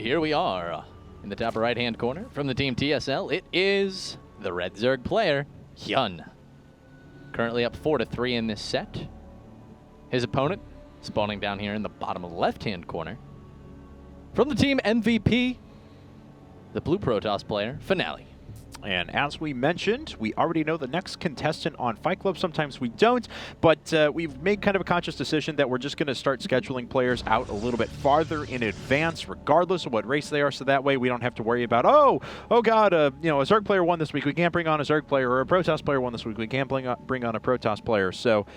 here we are in the top right-hand corner from the team TSL. It is the Red Zerg player, HyuN. Currently up 4-3 in this set. His opponent spawning down here in the bottom left-hand corner. From the team MVP, the Blue Protoss player, Finale. And as we mentioned, we already know the next contestant on Fight Club. Sometimes we don't, but we've made kind of a conscious decision that we're just going to start scheduling players out a little bit farther in advance, regardless of what race they are, so that way we don't have to worry about, oh God, you know, a Zerg player won this week, we can't bring on a Zerg player, or a Protoss player won this week, we can't bring on a Protoss player. So,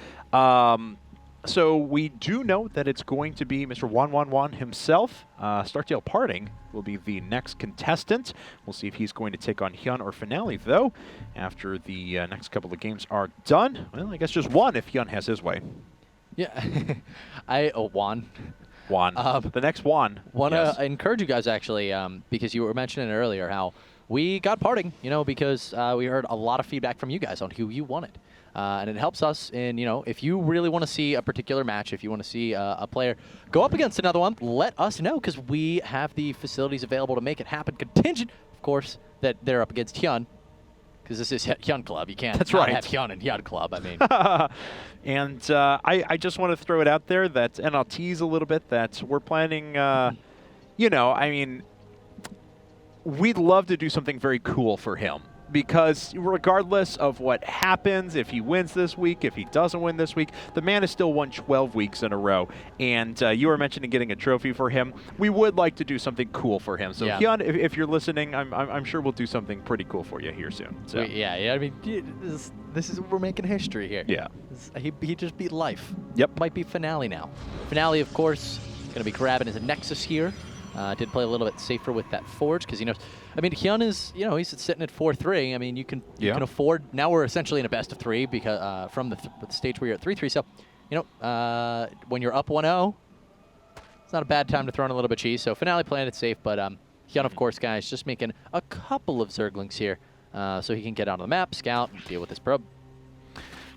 so we do know that it's going to be Mr. 111 himself. Starkdale Parting will be the next contestant. We'll see if he's going to take on HyuN or Finale, though, after the next couple of games are done. Well, I guess just one if HyuN has his way. Yeah, Juan. The next Juan. Want to yes. encourage you guys, actually, because you were mentioning earlier how we got Parting, you know, because we heard a lot of feedback from you guys on who you wanted. And it helps us in, you know, if you really want to see a particular match, if you want to see a player go up against another one, let us know, because we have the facilities available to make it happen. Contingent, of course, that they're up against HyuN, because this is HyuN Club. You can't have HyuN and HyuN Club, I mean. And I just want to throw it out there that, and I'll tease a little bit, that we're planning, you know, I mean, we'd love to do something very cool for him. Because regardless of what happens, if he wins this week, if he doesn't win this week, the man has still won 12 weeks in a row. And you were mentioning getting a trophy for him. We would like to do something cool for him. So, yeah. HyuN, if you're listening, I'm sure we'll do something pretty cool for you here soon. So. Yeah, I mean, this is we're making history here. Yeah. He just beat life. Yep. Might be Finale now. Finale, of course, going to be grabbing his Nexus here. Did play a little bit safer with that Forge, because he knows. I mean, HyuN is, you know, he's sitting at 4-3. I mean, you can afford. Now we're essentially in a best of 3 because from the stage where you're at 3-3. So, you know, when you're up 1-0, it's not a bad time to throw in a little bit of cheese. So Finale playing it safe, but HyuN, of course, guys, just making a couple of Zerglings here, so he can get out on the map, scout, and deal with this probe.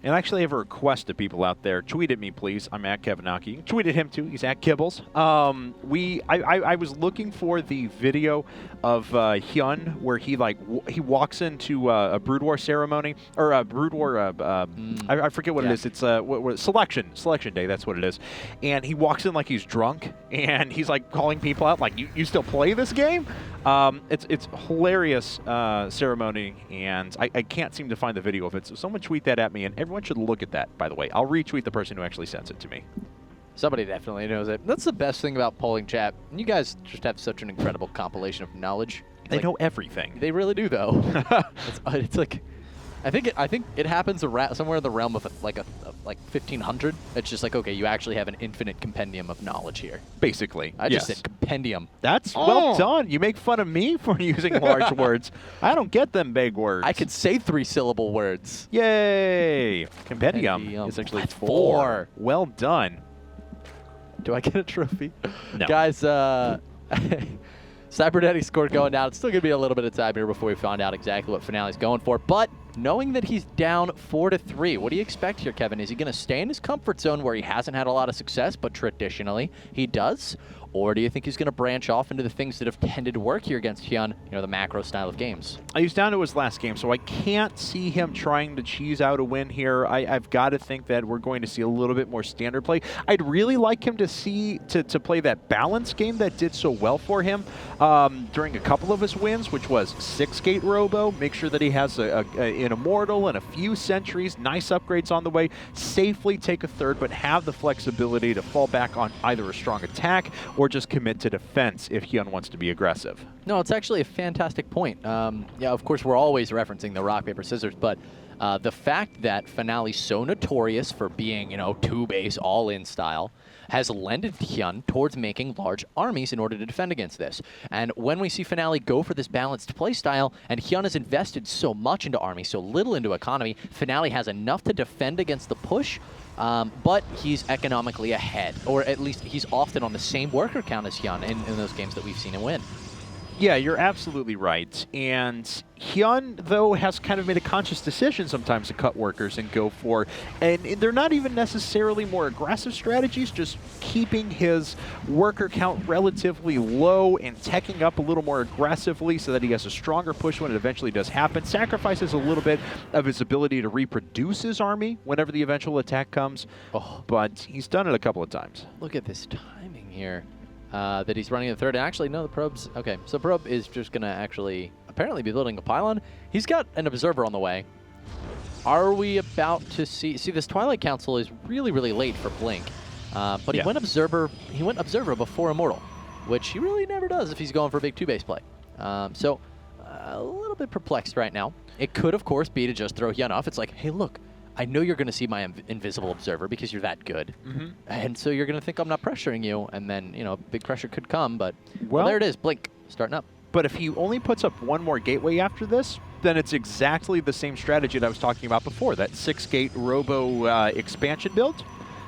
And actually, I have a request to people out there. Tweet at me, please. I'm at Kevinaki. You can tweet at him, too. He's at Kibbles. I was looking for the video of HyuN where he walks into a Brood War ceremony, or a Brood War, I forget what it is. It's Selection Day, that's what it is. And he walks in like he's drunk, and he's like calling people out, like, you still play this game? It's hilarious ceremony, and I can't seem to find the video of it. So someone tweet that at me, and everyone should look at that, by the way. I'll retweet the person who actually sends it to me. Somebody definitely knows it. That's the best thing about polling chat. You guys just have such an incredible compilation of knowledge. They know everything. They really do, though. it's like, I think it happens somewhere in the realm of like 1,500. It's just like, okay, you actually have an infinite compendium of knowledge here. Basically, I just said compendium. That's well done. You make fun of me for using large words. I don't get them big words. I could say 3-syllable words. Yay! Compendium is actually 4. Well done. Do I get a trophy? No. Guys, Cyber Daddy scored going down. It's still going to be a little bit of time here before we find out exactly what Finale's going for. But knowing that he's down 4-3, what do you expect here, Kevin? Is he going to stay in his comfort zone where he hasn't had a lot of success, but traditionally he does? Or do you think he's going to branch off into the things that have tended to work here against HyuN, you know, the macro style of games? He's down to his last game, so I can't see him trying to cheese out a win here. I've got to think that we're going to see a little bit more standard play. I'd really like him to play that balance game that did so well for him during a couple of his wins, which was 6-gate Robo. Make sure that he has an Immortal and a few sentries, nice upgrades on the way, safely take a third, but have the flexibility to fall back on either a strong attack or just commit to defense if HyuN wants to be aggressive. No, it's actually a fantastic point. Yeah, of course, we're always referencing the rock, paper, scissors, but the fact that Finale's so notorious for being, you know, two-base, all-in style, has lended HyuN towards making large armies in order to defend against this. And when we see Finale go for this balanced playstyle, and HyuN has invested so much into army, so little into economy, Finale has enough to defend against the push, but he's economically ahead, or at least he's often on the same worker count as HyuN in those games that we've seen him win. Yeah, you're absolutely right. And HyuN, though, has kind of made a conscious decision sometimes to cut workers and go for, and they're not even necessarily more aggressive strategies, just keeping his worker count relatively low and teching up a little more aggressively so that he has a stronger push when it eventually does happen. Sacrifices a little bit of his ability to reproduce his army whenever the eventual attack comes, but he's done it a couple of times. Look at this timing here. That he's running the third. And actually, no, the probe's... Okay, so probe is just going to actually apparently be building a pylon. He's got an observer on the way. Are we about to see... See, this Twilight Council is really, really late for Blink. But he went observer before Immortal, which he really never does if he's going for a big 2-base play. So a little bit perplexed right now. It could, of course, be to just throw HyuN off. It's like, hey, look, I know you're going to see my invisible observer because you're that good. And so you're going to think I'm not pressuring you, and then, you know, big pressure could come, but well, there it is, Blink, starting up. But if he only puts up one more gateway after this, then it's exactly the same strategy that I was talking about before, that 6-gate robo expansion build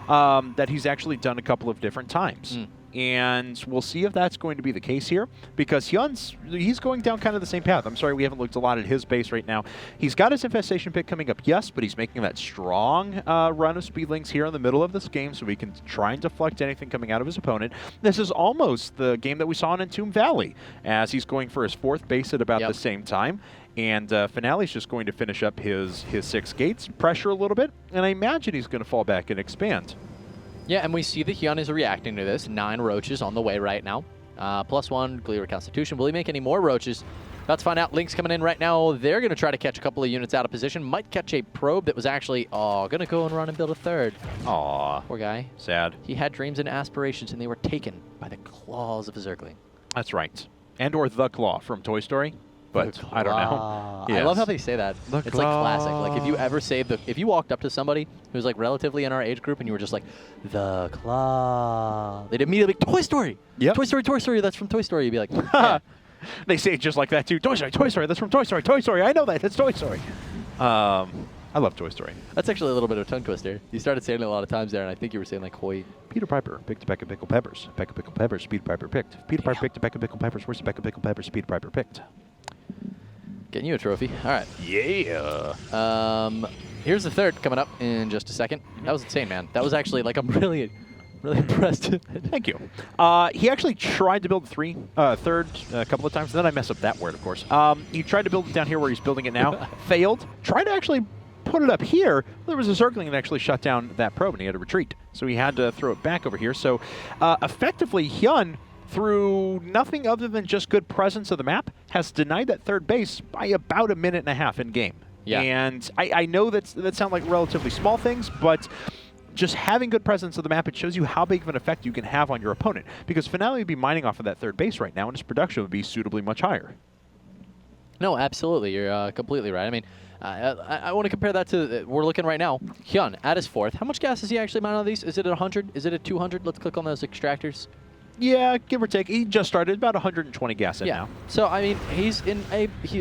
that he's actually done a couple of different times. And we'll see if that's going to be the case here, because he's going down kind of the same path. I'm sorry we haven't looked a lot at his base right now. He's got his infestation pick coming up, yes, but he's making that strong run of speedlings here in the middle of this game so he can try and deflect anything coming out of his opponent. This is almost the game that we saw in Entomb Valley, as he's going for his 4th base at about the same time. And Finale's just going to finish up his 6 gates, pressure a little bit, and I imagine he's going to fall back and expand. Yeah, and we see that HyuN is reacting to this. 9 roaches on the way right now. +1, Gleer Constitution. Will he make any more roaches? About to find out. Link's coming in right now. They're going to try to catch a couple of units out of position. Might catch a probe that was actually, going to go and run and build a 3rd. Aw. Poor guy. Sad. He had dreams and aspirations, and they were taken by the claws of a Zergling. That's right. And or the Claw from Toy Story. But I don't know. Yes. I love how they say that. It's like classic. Like if you ever if you walked up to somebody who's like relatively in our age group and you were just like, the Claw, they'd immediately be, Toy Story. Yep. Toy Story, that's from Toy Story. You'd be like, yeah. They say it just like that too. Toy Story, that's from Toy Story. I know that, that's Toy Story. I love Toy Story. That's actually a little bit of a tongue twister. You started saying it a lot of times there, and I think you were saying like Hoy. Peter Piper picked a peck of pickled peppers. A peck of pickled peppers, Peter Piper picked. Peter Piper picked a peck of pickled peppers. Where's the peck of pickled peppers Peter Piper picked? Getting you a trophy. All right. Yeah. Here's the 3rd coming up in just a second. That was insane, man. That was actually, like, I'm really impressed. Thank you. He actually tried to build third a couple of times. Then I messed up that word, of course. He tried to build it down here where he's building it now. Failed. Tried to actually put it up here. There was a Zergling that actually shut down that probe, and he had to retreat. So he had to throw it back over here. So effectively, HyuN, through nothing other than just good presence of the map, has denied that 3rd base by about a minute and a half in game. Yeah. And I know that sound like relatively small things, but just having good presence of the map, it shows you how big of an effect you can have on your opponent. Because Finale would be mining off of that 3rd base right now, and his production would be suitably much higher. No, absolutely. You're completely right. I mean, I want to compare that to, we're looking right now, HyuN at his 4th. How much gas is he actually mining on these? Is it at 100? Is it at 200? Let's click on those extractors. Yeah, give or take. He just started about 120 gas in now. So, I mean, he's in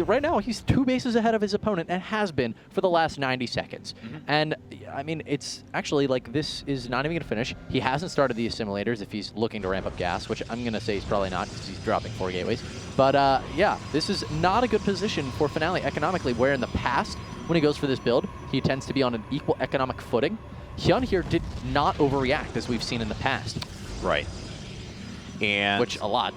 right now, he's 2 bases ahead of his opponent and has been for the last 90 seconds. And, I mean, it's actually like this is not even going to finish. He hasn't started the assimilators if he's looking to ramp up gas, which I'm going to say he's probably not because he's dropping 4 gateways. But, yeah, this is not a good position for Finale economically, where in the past, when he goes for this build, he tends to be on an equal economic footing. HyuN here did not overreact as we've seen in the past. Right. And which a lot.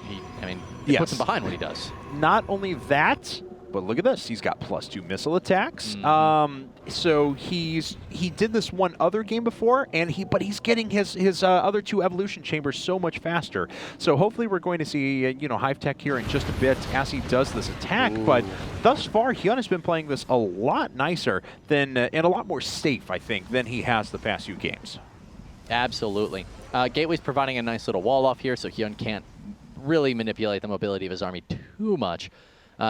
It puts him behind when he does. Not only that, but look at this. He's got +2 missile attacks. So he did this one other game before, but he's getting his other 2 evolution chambers so much faster. So hopefully we're going to see Hive Tech here in just a bit as he does this attack. Ooh. But thus far, HyuN has been playing this a lot nicer than and a lot more safe, I think, than he has the past few games. Absolutely. Gateway's providing a nice little wall off here, so HyuN can't really manipulate the mobility of his army too much.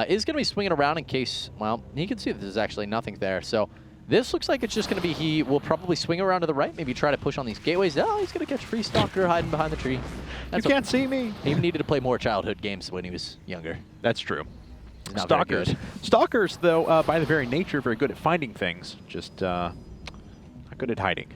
Is going to be swinging around in case, well, he can see that there's actually nothing there. So this looks like it's just going to be, he will probably swing around to the right, maybe try to push on these gateways. Oh, he's going to catch Free Stalker hiding behind the tree. You can't see me. He needed to play more childhood games when he was younger. That's true. Stalkers. Stalkers, though, by the very nature, very good at finding things, just not good at hiding.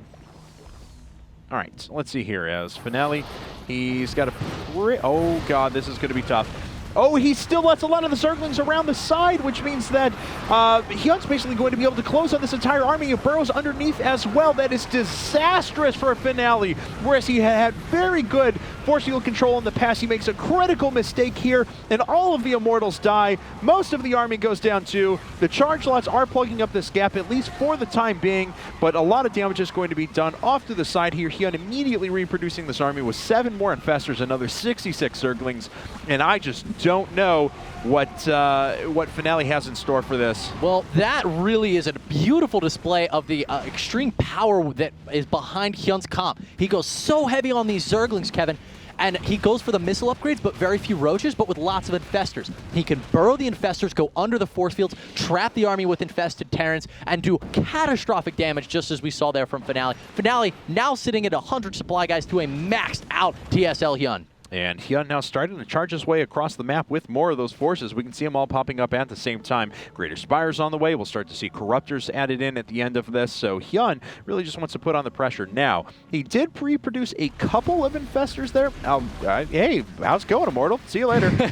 All right, let's see here. As Finale, he's got a... Oh, God, this is going to be tough. Oh, he still lets a lot of the Zerglings around the side, which means that HyuN's basically going to be able to close on this entire army of burrows underneath as well. That is disastrous for a Finale, whereas he had very good force field control in the past. He makes a critical mistake here, and all of the Immortals die. Most of the army goes down too. The charge lots are plugging up this gap, at least for the time being, but a lot of damage is going to be done off to the side here. HyuN immediately reproducing this army with 7 more Infestors, another 66 Zerglings, and I just don't know what Finale has in store for this. Well, that really is a beautiful display of the extreme power that is behind HyuN's comp. He goes so heavy on these Zerglings, Kevin, and he goes for the missile upgrades, but very few roaches, but with lots of Infestors. He can burrow the Infestors, go under the force fields, trap the army with infested Terrans, and do catastrophic damage, just as we saw there from Finale. Finale now sitting at 100 supply guys to a maxed out TSL HyuN. And HyuN now starting to charge his way across the map with more of those forces. We can see them all popping up at the same time. Greater Spires on the way. We'll start to see Corruptors added in at the end of this. So HyuN really just wants to put on the pressure. Now, he did pre-produce a couple of Infestors there. Hey, how's it going, Immortal? See you later.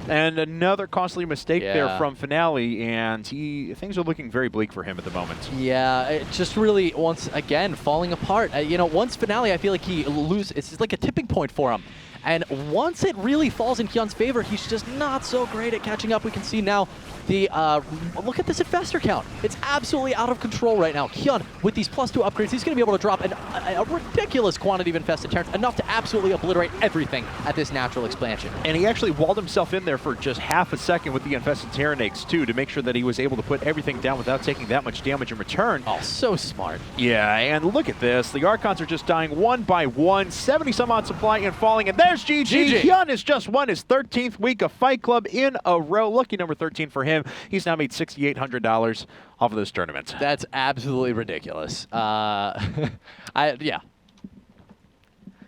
And another costly mistake there from Finale, and things are looking very bleak for him at the moment. Yeah, it just really, once again, falling apart. You know, once Finale, I feel like he loses. It's like a tipping point for him. And once it really falls in HyuN's favor, he's just not so great at catching up. We can see now the, look at this Infestor count. It's absolutely out of control right now. HyuN, with these +2 upgrades, he's going to be able to drop a ridiculous quantity of infested Terrans, enough to absolutely obliterate everything at this natural expansion. And he actually walled himself in there for just half a second with the infested Terranates, too, to make sure that he was able to put everything down without taking that much damage in return. Oh, so smart. Yeah, and look at this. The Archons are just dying one by one, 70-some-odd supply and falling, and there's GG. HyuN has just won his 13th week of Fight Club in a row. Lucky number 13 for him. He's now made $6,800 off of this tournament. That's absolutely ridiculous. Yeah.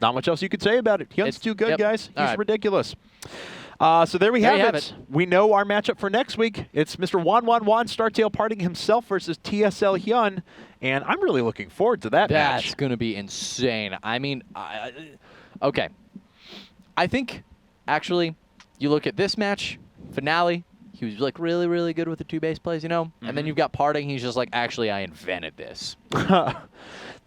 Not much else you could say about it. HyuN's too good, guys. He's ridiculous. So there we have it. We know our matchup for next week. It's Mr. Juan Startail Parting himself versus TSL HyuN, and I'm really looking forward to that match. That's going to be insane. I mean, okay. I think, actually, you look at this match, Finale, he was like really, really good with the 2 base plays, you know? And then you've got Parting, he's just like, actually, I invented this.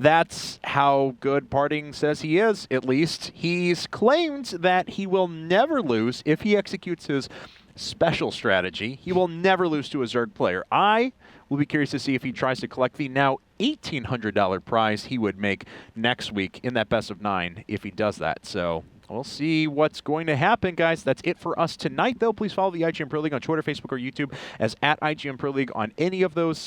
That's how good Parting says he is, at least. He's claimed that he will never lose if he executes his special strategy. He will never lose to a Zerg player. I will be curious to see if he tries to collect the now $1,800 prize he would make next week in that best of 9 if he does that. So we'll see what's going to happen, guys. That's it for us tonight, though. Please follow the IGN Pro League on Twitter, Facebook, or YouTube as @IGNProLeague on any of those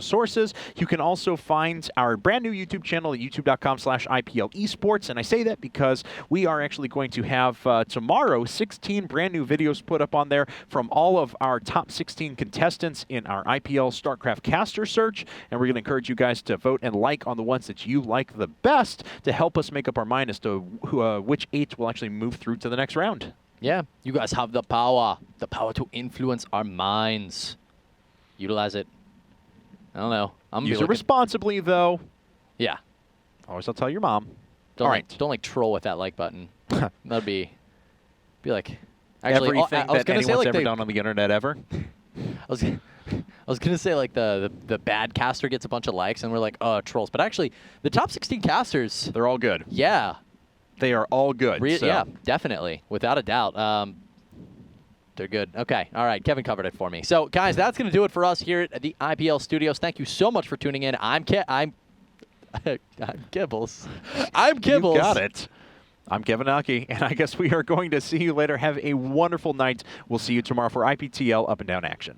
sources. You can also find our brand new YouTube channel at youtube.com/IPLesports. And I say that because we are actually going to have tomorrow 16 brand new videos put up on there from all of our top 16 contestants in our IPL StarCraft caster search. And we're going to encourage you guys to vote and like on the ones that you like the best to help us make up our mind as to which 8 will actually move through to the next round. Yeah, you guys have the power to influence our minds. Utilize it. I don't know. Use it responsibly, though. Yeah. Always, I'll tell your mom. Don't like troll with that like button. That'd be like actually everything that anyone's ever done on the internet ever. I was gonna say like the bad caster gets a bunch of likes and we're like, oh, trolls. But actually, the top 16 casters, they're all good. Yeah. They are all good. So. Yeah, definitely, without a doubt. They're good. Okay. All right. Kevin covered it for me. So, guys, that's going to do it for us here at the IPL studios. Thank you so much for tuning in. I'm Gibbles. I'm Gibbles. You got it. I'm Kevin Aki, and I guess we are going to see you later. Have a wonderful night. We'll see you tomorrow for IPTL Up and Down Action.